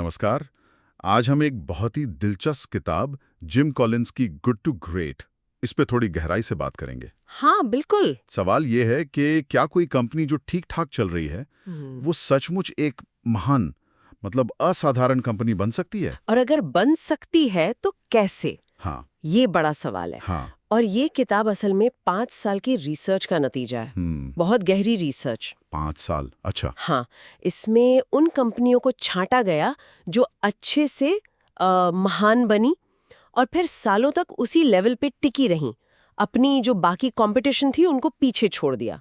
नमस्कार। आज हम एक बहुत ही दिलचस्प किताब जिम कॉलिंस की गुड टू ग्रेट इस पे थोड़ी गहराई से बात करेंगे। हाँ बिल्कुल। सवाल ये है कि क्या कोई कंपनी जो ठीक ठाक चल रही है वो सचमुच एक महान मतलब असाधारण कंपनी बन सकती है? और अगर बन सकती है तो कैसे, हाँ। ये बड़ा सवाल है। हाँ। और ये किताब असल में 5 साल की रिसर्च का नतीजा है। बहुत गहरी रिसर्च। 5 साल, अच्छा। हाँ, इसमें उन कंपनियों को छांटा गया जो अच्छे से महान बनी और फिर सालों तक उसी लेवल पे टिकी रहीं। अपनी जो बाकी कंपटीशन थी उनको पीछे छोड़ दिया।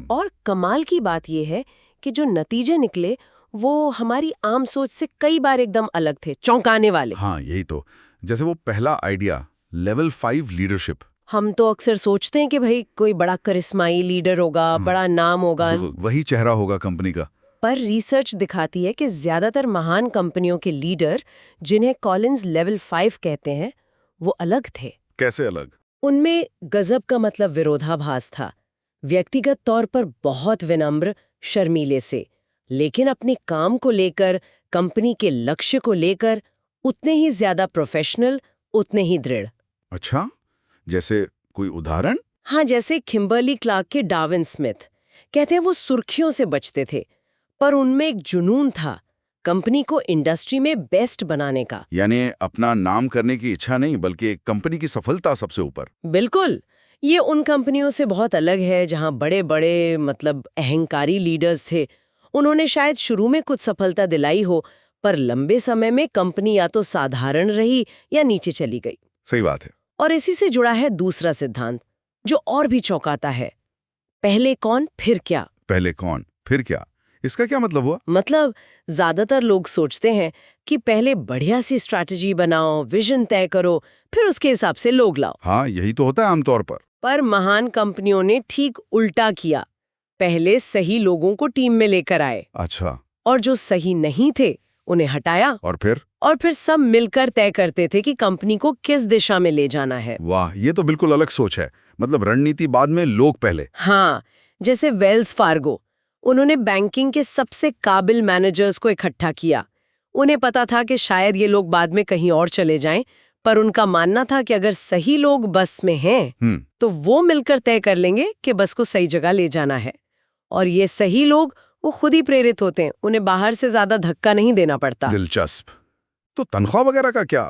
और कमाल की बात यह है कि जो नतीजे निकले वो हमारी आम सोच से कई बार एकदम अलग थे, चौंकाने वाले। हाँ, यही तो। जैसे वो पहला आइडिया, लेवल 5 लीडरशिप। हम तो अक्सर सोचते हैं कि भाई कोई बड़ा करिश्माई लीडर होगा, बड़ा नाम होगा, वही चेहरा होगा कंपनी का। पर रिसर्च दिखाती है कि ज्यादातर महान कंपनियों के लीडर, जिन्हें कॉलिंस लेवल 5 कहते हैं, वो अलग थे। कैसे अलग? उनमें गजब का मतलब विरोधाभास था। व्यक्तिगत तौर पर बहुत विनम्र, शर्मीले से, लेकिन अपने काम को लेकर, कंपनी के लक्ष्य को लेकर उतने ही ज्यादा प्रोफेशनल, उतने ही दृढ़। अच्छा, जैसे कोई उदाहरण? हाँ, जैसे किम्बर्ली क्लार्क के डार्विन स्मिथ। कहते हैं वो सुर्खियों से बचते थे, पर उनमें एक जुनून था, कंपनी को इंडस्ट्री में बेस्ट बनाने का। यानी अपना नाम करने की इच्छा नहीं, बल्कि कंपनी की सफलता सबसे ऊपर। बिल्कुल। ये उन कंपनियों से बहुत अलग है जहां बड़े बड़े मतलब अहंकारी लीडर्स थे। उन्होंने शायद शुरू में कुछ सफलता दिलाई हो, पर लंबे समय में कंपनी या तो साधारण रही या नीचे चली गई। सही बात है। और इसी से जुड़ा है दूसरा सिद्धांत, जो और भी चौंकाता है। पहले कौन फिर क्या। पहले कौन फिर क्या, इसका क्या मतलब हुआ? मतलब ज्यादातर लोग सोचते हैं कि पहले बढ़िया सी स्ट्रैटेजी बनाओ, विजन तय करो, फिर उसके हिसाब से लोग लाओ। हाँ, यही तो होता है आमतौर पर महान कंपनियों ने ठीक उल्टा किया। पहले सही लोगों को टीम में लेकर आए। अच्छा। और जो सही नहीं थे उन्हें हटाया। और फिर सब मिलकर तय करते थे कि कंपनी को किस दिशा में ले जाना है। वाह, ये तो बिल्कुल अलग सोच है। मतलब रणनीति बाद में, लोग पहले। हाँ, जैसे वेल्स फार्गो, उन्होंने बैंकिंग के सबसे काबिल मैनेजर्स को इकट्ठा किया। उन्हें पता था कि शायद ये लोग बाद में कहीं और चले जाएं, पर उनका मानना था कि अगर सही लोग बस में हैं, तो वो मिलकर तय कर लेंगे कि बस को सही जगह ले जाना है। और ये सही लोग वो खुद ही प्रेरित होते हैं, उन्हें बाहर से ज्यादा धक्का नहीं देना पड़ता। दिलचस्प। तो तनख्वाह वगैरह का क्या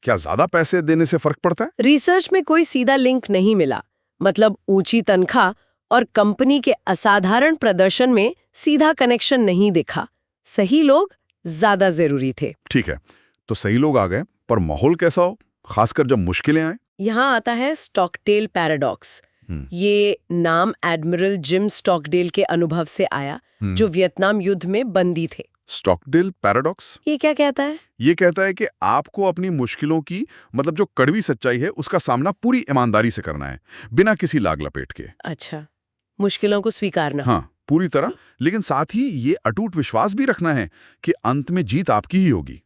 क्या ज्यादा पैसे देने से फर्क पड़ता है? रिसर्च में कोई सीधा लिंक नहीं मिला। मतलब ऊंची तनख्वाह और कंपनी के असाधारण प्रदर्शन में सीधा कनेक्शन नहीं दिखा। सही लोग ज्यादा जरूरी थे। ठीक है, तो सही लोग आ गए, पर माहौल कैसा हो, खासकर जब मुश्किलें आए? यहाँ आता है स्टॉकडेल पैराडॉक्स। ये नाम एडमिरल जिम स्टॉकडेल के अनुभव से आया, जो वियतनाम युद्ध में बंदी थे। स्टॉकडेल पैराडॉक्स ये क्या कहता है? ये कहता है कि आपको अपनी मुश्किलों की मतलब जो कड़वी सच्चाई है उसका सामना पूरी ईमानदारी से करना है, बिना किसी लाग लपेट के। अच्छा, मुश्किलों को स्वीकारना। हाँ, पूरी तरह। लेकिन साथ ही ये अटूट विश्वास भी रखना है कि अंत में जीत आपकी ही होगी।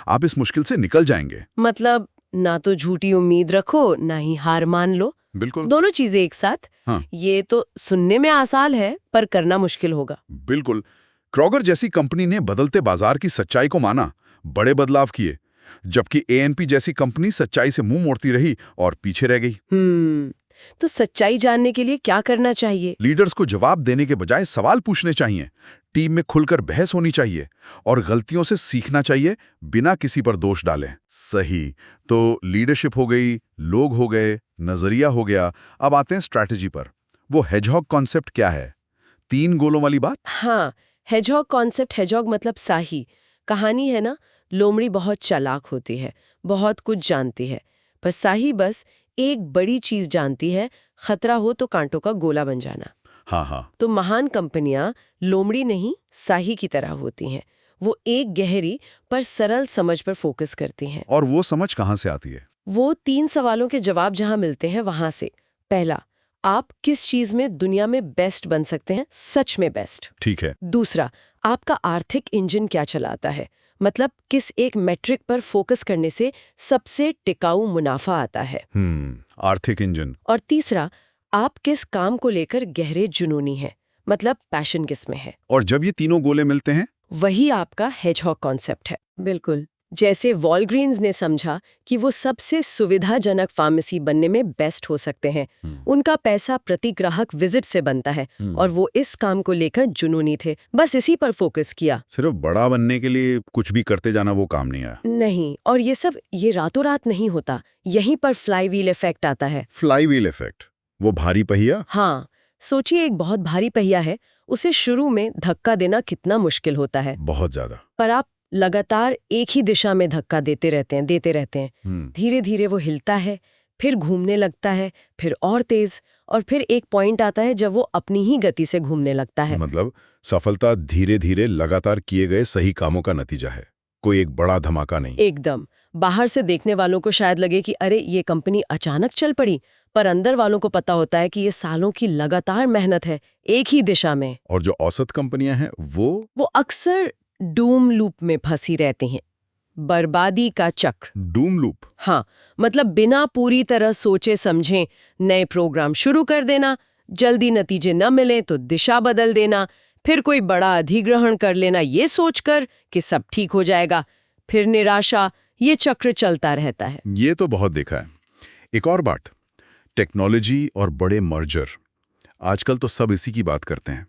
आप इस मुश्किल से निकल जाएंगे। मतलब ना तो झूठी उम्मीद रखो, ना ही हार मान लो। बिल्कुल। दोनों चीजें एक साथ। हाँ। ये तो सुनने में आसान है, पर करना मुश्किल होगा। बिल्कुल। क्रॉगर जैसी कंपनी ने बदलते बाजार की सच्चाई को माना, बड़े बदलाव किए, जबकि एएनपी जैसी कंपनी सच्चाई से मुंह मोड़ती रही और पीछे रह गई। तो सच्चाई जानने के लिए क्या करना चाहिए? लीडर्स को जवाब देने के बजाय सवाल पूछने चाहिए, टीम में खुलकर बहस होनी चाहिए और गलतियों से सीखना चाहिए, बिना किसी पर दोष डाले। सही। तो लीडरशिप हो गई, लोग हो गए, नजरिया हो गया। अब आते हैं स्ट्रैटेजी पर। वो हेजहॉग कॉन्सेप्ट क्या है? 3 गोलों वाली बात। हाँ, हेजहॉग कॉन्सेप्ट। हेजहॉग मतलब शाही। कहानी है ना, लोमड़ी बहुत चालाक होती है, बहुत कुछ जानती है, पर शाही बस एक बड़ी चीज जानती है, खतरा हो तो कांटों का गोला बन जाना। हाँ हाँ। तो महान कंपनियां लोमड़ी नहीं, शाही की तरह होती हैं। वो एक गहरी पर सरल समझ पर फोकस करती हैं। और वो समझ कहाँ से आती है? वो 3 सवालों के जवाब जहां मिलते हैं वहां से। पहला, आप किस चीज में दुनिया में बेस्ट बन सकते हैं, सच में बेस्ट। ठीक है। दूसरा, आपका आर्थिक इंजन क्या चलाता है, मतलब किस एक मेट्रिक पर फोकस करने से सबसे टिकाऊ मुनाफा आता है। आर्थिक इंजन। और तीसरा, आप किस काम को लेकर गहरे जुनूनी हैं, मतलब पैशन किस में है। और जब ये तीनों गोले मिलते हैं, वही आपका हेजहॉग कॉन्सेप्ट है। बिल्कुल। जैसे वॉलग्रीन्स ने समझा कि वो सबसे सुविधाजनक फार्मेसी बनने में बेस्ट हो सकते हैं। उनका पैसा प्रति ग्राहक विजिट से बनता है और वो इस काम को लेकर जुनूनी थे, बस इसी पर फोकस किया। सिर्फ बड़ा बनने के लिए कुछ भी करते जाना वो काम नहीं आया। नहीं, और ये रातों रात नहीं होता। यहीं पर फ्लाईव्हील इफेक्ट आता है। फ्लाईव्हील इफेक्ट, वो भारी पहिया। हाँ, सोचिए एक बहुत भारी पहिया है, उसे शुरू में धक्का देना कितना मुश्किल होता है। बहुत ज्यादा। पर आप लगातार एक ही दिशा में धक्का देते रहते हैं। धीरे धीरे वो हिलता है, फिर घूमने लगता है, फिर और तेज, और फिर एक पॉइंट आता है जब वो अपनी ही गति से घूमने लगता है। मतलब सफलता धीरे धीरे लगातार किए गए सही कामों का नतीजा है, कोई एक बड़ा धमाका नहीं। एकदम। बाहर से देखने वालों को शायद लगे कि अरे ये कंपनी अचानक चल पड़ी, पर अंदर वालों को पता होता है कि ये सालों की लगातार मेहनत है, एक ही दिशा में। और जो औसत कंपनियां हैं वो अक्सर डूम लूप में फंसी रहती हैं, बर्बादी का चक्र। डूम लूप। हाँ, मतलब बिना पूरी तरह सोचे समझे नए प्रोग्राम शुरू कर देना, जल्दी नतीजे न मिले तो दिशा बदल देना, फिर कोई बड़ा अधिग्रहण कर लेना ये सोचकर कि सब ठीक हो जाएगा, फिर निराशा, ये चक्र चलता रहता है। ये तो बहुत देखा है। एक और बात, टेक्नोलॉजी और बड़े मर्जर, आजकल तो सब इसी की बात करते हैं।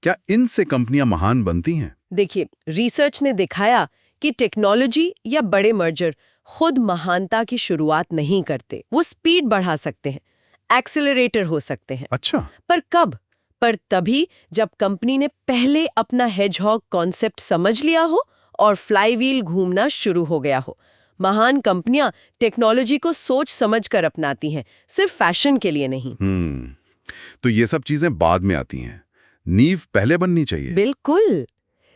क्या इनसे कंपनियां महान बनती हैं? देखिए, रिसर्च ने दिखाया कि टेक्नोलॉजी या बड़े मर्जर खुद महानता की शुरुआत नहीं करते। वो स्पीड बढ़ा सकते हैं, एक्सेलरेटर हो सकते हैं। अच्छा। पर कब? पर तभी जब कंपनी ने पहले अपना हेजहॉग कॉन्सेप्ट समझ लिया हो और फ्लाईव्हील घूमना शुरू हो गया हो। महान कंपनियां टेक्नोलॉजी को सोच समझकर अपनाती हैं, सिर्फ फैशन के लिए नहीं। तो ये सब चीजें बाद में आती हैं, नींव पहले बननी चाहिए। बिल्कुल।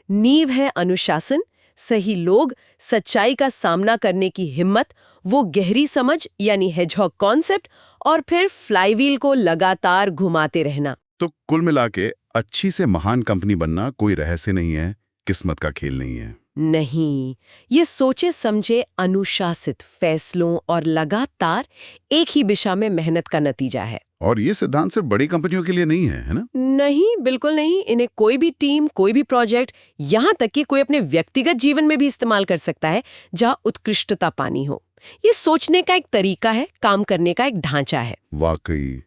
नींव है अनुशासन, सही लोग, सच्चाई का सामना करने की हिम्मत, वो गहरी समझ यानी हेजहॉग कॉन्सेप्ट, और फिर फ्लाईव्हील को लगातार घुमाते रहना। तो कुल मिला के अच्छी से महान कंपनी बनना कोई रहस्य नहीं है, किस्मत का खेल नहीं है। नहीं, ये सोचे समझे अनुशासित फैसलों और लगातार एक ही दिशा में मेहनत का नतीजा है। और ये सिद्धांत सिर्फ बड़ी कंपनियों के लिए नहीं है ना? नहीं, बिल्कुल नहीं। इन्हें कोई भी टीम, कोई भी प्रोजेक्ट, यहाँ तक कि कोई अपने व्यक्तिगत जीवन में भी इस्तेमाल कर सकता है, जहाँ उत्कृष्टता पानी हो। ये सोचने का एक तरीका है, काम करने का एक ढांचा है। वाकई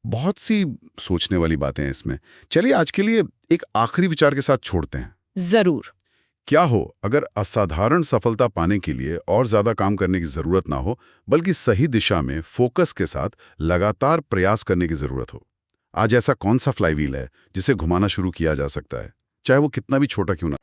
बहुत सी सोचने वाली बातें हैं इसमें। चलिए आज के लिए एक आखिरी विचार के साथ छोड़ते हैं। जरूर। क्या हो अगर असाधारण सफलता पाने के लिए और ज्यादा काम करने की जरूरत ना हो, बल्कि सही दिशा में फोकस के साथ लगातार प्रयास करने की जरूरत हो? आज ऐसा कौन सा फ्लाईव्हील है जिसे घुमाना शुरू किया जा सकता है, चाहे वो कितना भी छोटा क्यों ना?